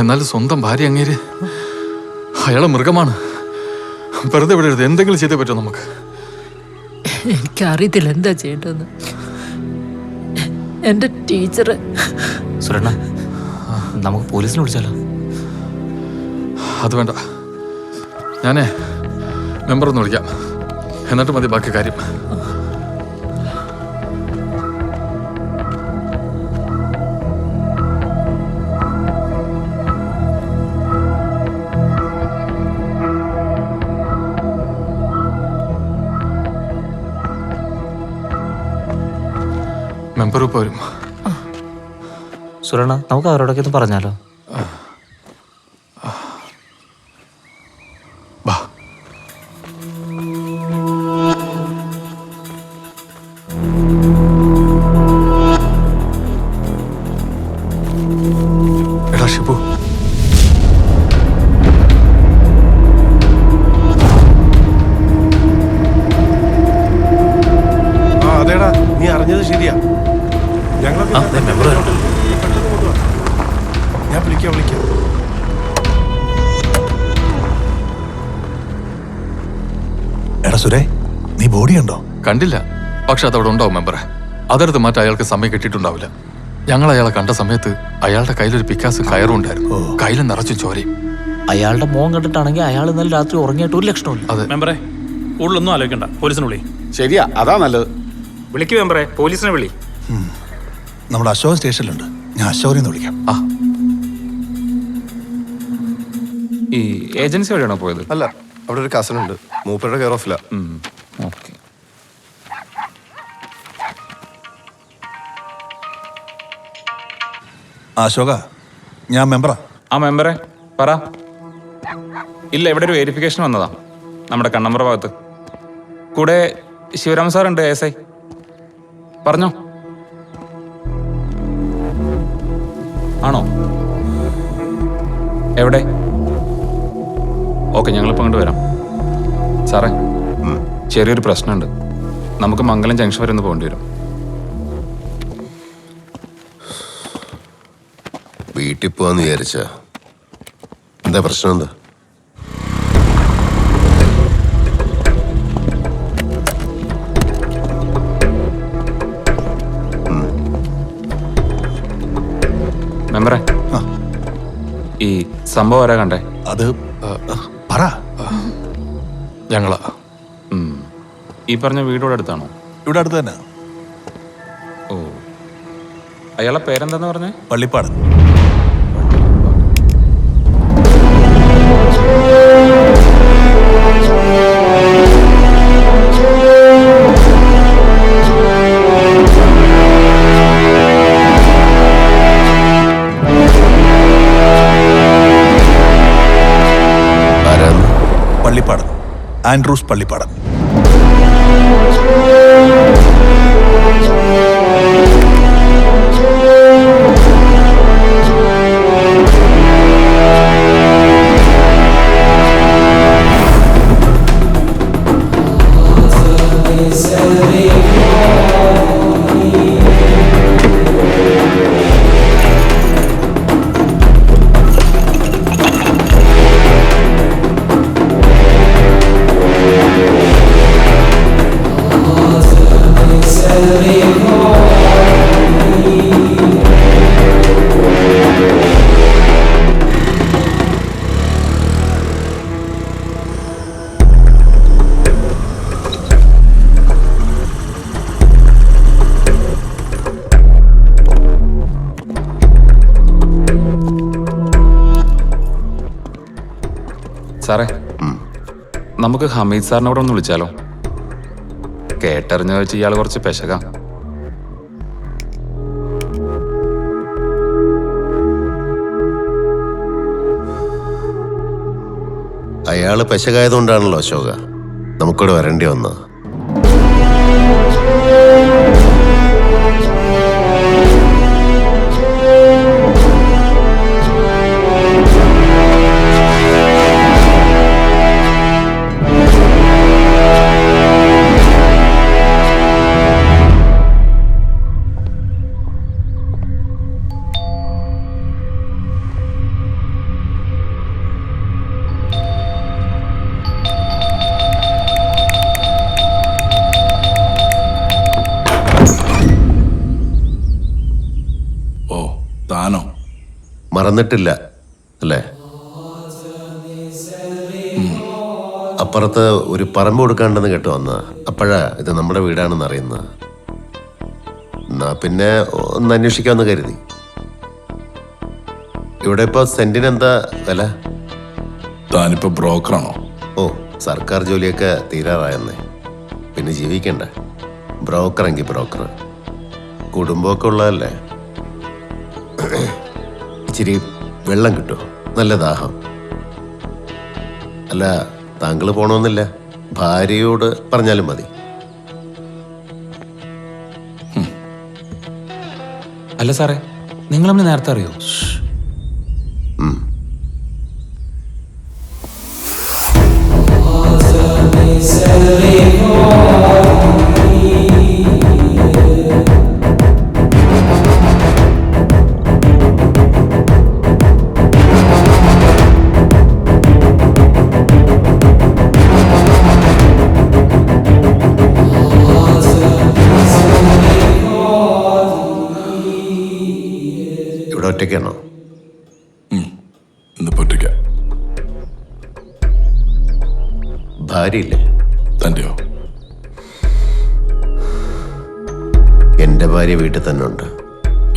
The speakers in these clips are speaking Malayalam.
എന്നാലും സ്വന്തം ഭാര്യ അങ്ങേര് അയാളെ മൃഗമാണ്. വെറുതെ വിടരുത്. എന്തെങ്കിലും ചെയ്തേ പറ്റുമോ നമുക്ക്? എനിക്കറിയത്തില്ല എന്താ ചെയ്യേണ്ടതെന്ന്. എന്റെ ടീച്ചറ്. സുരണ്ണ, നമുക്ക് പോലീസിനെ വിളിച്ചാലോ? അത് വേണ്ട, ഞാനേ മെമ്പറൊന്ന് വിളിക്കാം, എന്നിട്ട് മതി ബാക്കി കാര്യം. മെമ്പർ ഇപ്പോൾ വരും. സുരണ്ണ, നമുക്ക് അവരോടൊക്കെ ഒന്ന് പറഞ്ഞാലോ? വാ. എടാ ഷിബു, അതേടാ, നീ അറിഞ്ഞത് ശരിയാ. ഞാൻ വിളിക്കാം. എടാ സുരേ, നീ ബോഡി കണ്ടോ? കണ്ടില്ല, പക്ഷെ അതവിടെ ഉണ്ടാവും മെമ്പറെ. അതെടുത്ത് മാറ്റാൻ അയാൾക്ക് സമയം കിട്ടിയിട്ടുണ്ടാവില്ല. ഞങ്ങൾ അയാളെ കണ്ട സമയത്ത് അയാളുടെ കയ്യിലൊരു പിക്കാസ് കയറും ഉണ്ടായിരുന്നു. കയ്യിൽ നിറച്ചും ചോരയും. അയാളുടെ മോൻ കണ്ടിട്ടാണെങ്കിൽ അയാൾ ഇന്നലെ രാത്രി ഉറങ്ങിയിട്ട് ഒരു ലക്ഷണമില്ല. അതെ മെമ്പറെ, ഉള്ളൊന്നും ആലോചിക്കണ്ട, പോലീസിനെ വിളി. ശരിയാ, അതാ നല്ലത്. വിളിക്കൂ മെമ്പറെ, പോലീസിനെ വിളി. നമ്മുടെ അശോകൻ സ്റ്റേഷനിലുണ്ട്. ഞാൻ അശോകനെ വിളിക്കാം. ഈ ഏജൻസി വഴിയാണോ പോയത്? അല്ല, അവിടെ ഒരു കസൻ ഉണ്ട്, മൂപ്പരുടെ കെയർ ഓഫില്ല. ഓക്കെ. അശോക, ഞാൻ മെമ്പറാ. ആ മെമ്പറെ പറ. ഇല്ല, ഇവിടെ ഒരു വെരിഫിക്കേഷൻ വന്നതാ, നമ്മുടെ കണ്ണമ്പ്ര ഭാഗത്ത്. കൂടെ ശിവരാം സാറുണ്ട്, എസ് ഐ. പറഞ്ഞോ. ആണോ? എവിടെ? ഓക്കെ, ഞങ്ങളിപ്പോൾ അങ്ങോട്ട് വരാം. സാറേ, ചെറിയൊരു പ്രശ്നമുണ്ട്. നമുക്ക് മംഗലം ജംഗ്ഷൻ വരെ ഒന്ന് പോകേണ്ടി വരും. വീട്ടിൽ പോവാന്ന് വിചാരിച്ച എന്താ പ്രശ്നം? എന്താ? മെമ്പറെ, ഈ സംഭവം ആരാ കണ്ടേ? അത് പറ. ഞങ്ങളാ. ഈ പറഞ്ഞ വീടോടെ അടുത്താണോ? ഇവിടെ അടുത്ത് തന്നെ. ഓ, അയാളെ പേരെന്താന്ന് പറഞ്ഞേ? പള്ളിപ്പാട്. പള്ളിപ്പാടൻ, ആൻഡ്രൂസ് പള്ളിപ്പാടൻ. സാറേ, നമുക്ക് ഹമീദ് സാറിനെ അവിടെ ഒന്ന് വിളിച്ചാലോ? കേട്ടറിഞ്ഞ വെച്ച് ഇയാൾ കുറച്ച് പെശകാ. അയാള് പെശകായതുകൊണ്ടാണല്ലോ അശോക നമുക്കിവിടെ വരേണ്ടി വന്നത്. മറന്നിട്ടില്ല അല്ലേ? അപ്പുറത്ത് ഒരു പറമ്പ് കൊടുക്കാണ്ടെന്ന് കേട്ടോ വന്ന. അപ്പോഴാ ഇത് നമ്മുടെ വീടാണെന്ന് അറിയുന്നത്. എന്നാ പിന്നെ ഒന്ന് അന്വേഷിക്കാമെന്ന് കരുതി. ഇവിടെ ഇപ്പൊ സെന്റിന് എന്താ വില? താനിപ്പോ ബ്രോക്കറാണോ? ഓ, സർക്കാർ ജോലിയൊക്കെ തീരാറായെന്നേ. പിന്നെ ജീവിക്കണ്ട. ബ്രോക്കറെങ്കിൽ ബ്രോക്കർ. കുടുംബമൊക്കെ ഉള്ളതല്ലേ. ഇച്ചിരി വെള്ളം കിട്ടുമോ? നല്ല ദാഹം. അല്ല, താങ്കൾ പോണമെന്നില്ല, ഭാര്യയോട് പറഞ്ഞാലും മതി. അല്ല സാറേ, നിങ്ങൾ നമ്മൾ നേരത്തെ അറിയോ? ഇവിടെ ഒറ്റയ്ക്കാണോ? ഇന്ന് പൊട്ടിക്ക. ഭാര്യയില്ലേ? തൻ്റെയോ? എൻ്റെ ഭാര്യ വീട്ടിൽ തന്നെ ഉണ്ട്.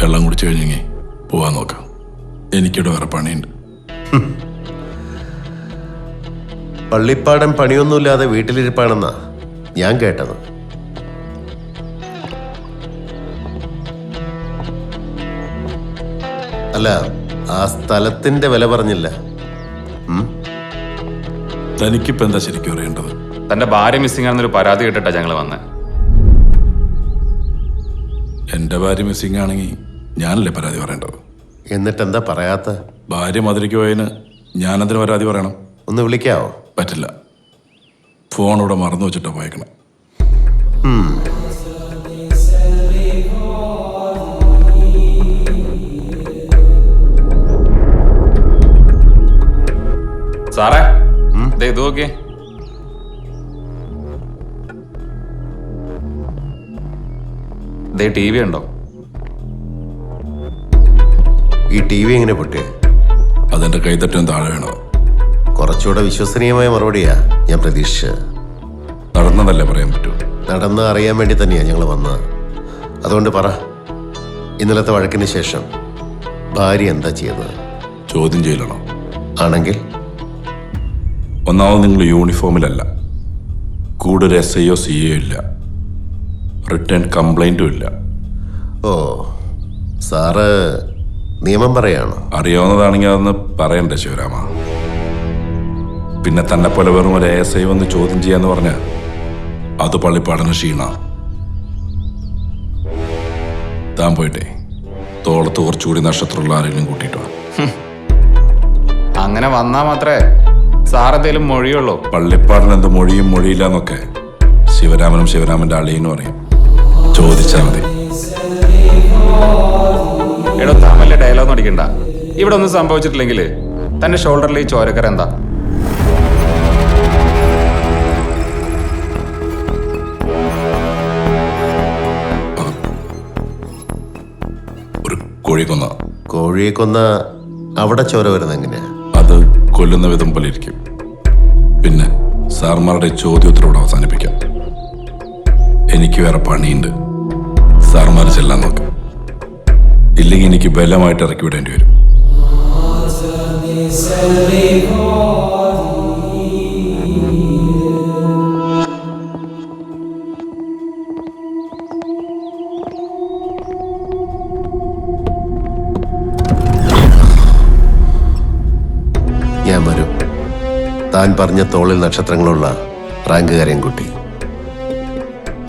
വെള്ളം കുടിച്ചു കഴിഞ്ഞെങ്കിൽ പോവാൻ നോക്കാം. എനിക്കിവിടെ വേറെ പണിയുണ്ട്. പള്ളിപ്പാടൻ പണിയൊന്നുമില്ലാതെ വീട്ടിലിരിപ്പാണെന്നാ ഞാൻ കേട്ടത്. അല്ല, ആ സ്ഥലത്തിന്റെ വില പറഞ്ഞില്ല. തനിക്കിപ്പോൾ എന്താ ശരിക്കും അറിയേണ്ടത്? തന്റെ ഭാര്യ മിസ്സിംഗ് ആണെന്നൊരു പരാതി കേട്ടിട്ടാ ഞങ്ങൾ വന്നേ. എൻ്റെ ഭാര്യ മിസ്സിംഗ് ആണെങ്കിൽ ഞാനല്ലേ പരാതി പറയേണ്ടത്? എന്നിട്ടെന്താ പറയാത്ത? ഭാര്യ മധുരയ്ക്ക് പോയതിന് ഞാനതിന് പരാതി പറയണം? ഒന്ന് വിളിക്കാവോ? പറ്റില്ല. ഫോൺ ഇവിടെ മറന്നു വെച്ചിട്ടാ പോയേക്കണേ. സാറേ, ഇത് നോക്കിയേ. ടി വി ഉണ്ടോ? ഈ ടി വി എങ്ങനെ പൊട്ടിയേ? അതെൻ്റെ കൈത്തട്ടും താഴെ വേണോ? കുറച്ചുകൂടെ വിശ്വസനീയമായ മറുപടിയാ ഞാൻ പ്രതീക്ഷിച്ചത്. നടന്നതല്ലേ പറയാൻ പറ്റൂ? നടന്ന് അറിയാൻ വേണ്ടി തന്നെയാ ഞങ്ങൾ വന്നത്. അതുകൊണ്ട് പറ, ഇന്നലത്തെ വഴക്കിന് ശേഷം ഭാര്യ എന്താ ചെയ്തത്? ചോദ്യം ചെയ്യലാണോ? ആണെങ്കിൽ ഒന്നാമത് നിങ്ങൾ യൂണിഫോമിലല്ല, കൂടെ ഒരു SIO CA ഇല്ല, റിട്ടേൺ കംപ്ലൈൻറ്റും ഇല്ല. ഓ, സാറ് നിയമം പറയാണോ? അറിയാവുന്നതാണെങ്കിൽ അതൊന്ന് പറയണ്ടേ ശിവരാമ? പിന്നെ തന്നെ പോലെ വെറും ഒരു ASI വന്ന് ചോദ്യം ചെയ്യാന്ന് പറഞ്ഞാൽ അത് പള്ളിപ്പാടന ക്ഷീണ. താൻ പോയിട്ടെ തോളത്ത് കുറച്ചുകൂടി നക്ഷത്രമുള്ള ആരെങ്കിലും കൂട്ടിയിട്ട് വാ. അങ്ങനെ വന്നാ മാത്രമേ സാറെന്തേലും മൊഴിയുള്ളൂ. പള്ളിപ്പാടിന് എന്ത് മൊഴിയും മൊഴിയില്ല എന്നൊക്കെ ശിവരാമനും ശിവരാമന്റെ അളിയെന്ന് പറയും. ചോദിച്ചാൽ മതി. എടോ, താൻ വല്ല ഡയലോഗ് അടിക്കണ്ട. ഇവിടെ ഒന്നും സംഭവിച്ചിട്ടില്ലെങ്കിൽ തന്റെ ഷോൾഡറിൽ ഈ ചോരക്കര എന്താ? ഒരു കോഴി കൊന്ന. കോഴിയെ കൊന്ന അവിടെ ചോര വരുന്നത് എങ്ങനെയാ? അത് കൊല്ലുന്ന വിധം പോലെ ഇരിക്കും. പിന്നെ സാർമാരുടെ ചോദ്യോത്തരോട് അവസാനിപ്പിക്കാം. എനിക്ക് വേറെ പണിയുണ്ട്. സാർമാർ ചെല്ലാൻ നോക്കാം. ഇല്ലെങ്കിൽ എനിക്ക് ബലമായിട്ട് ഇറക്കി വിടേണ്ടി വരും. ഞാൻ വരും. താൻ പറഞ്ഞ തോളിൽ നക്ഷത്രങ്ങളുള്ള റാങ്കുകാരെയും കുട്ടി.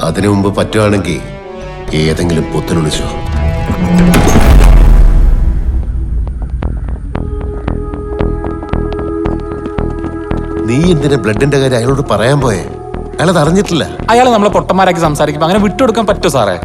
അതിനു മുമ്പ് പറ്റുവാണെങ്കിൽ ഏതെങ്കിലും പുത്തനുളിച്ചോ. നീ എന്തിനാ ബ്ലഡിന്റെ കാര്യം അയാളോട് പറയാൻ പോയേ? അയാളത് അറിഞ്ഞിട്ടില്ല. അയാൾ നമ്മളെ പൊട്ടന്മാരാക്കി സംസാരിക്കുമ്പോൾ അങ്ങനെ വിട്ടുകൊടുക്കാൻ പറ്റുമോ സാറേ?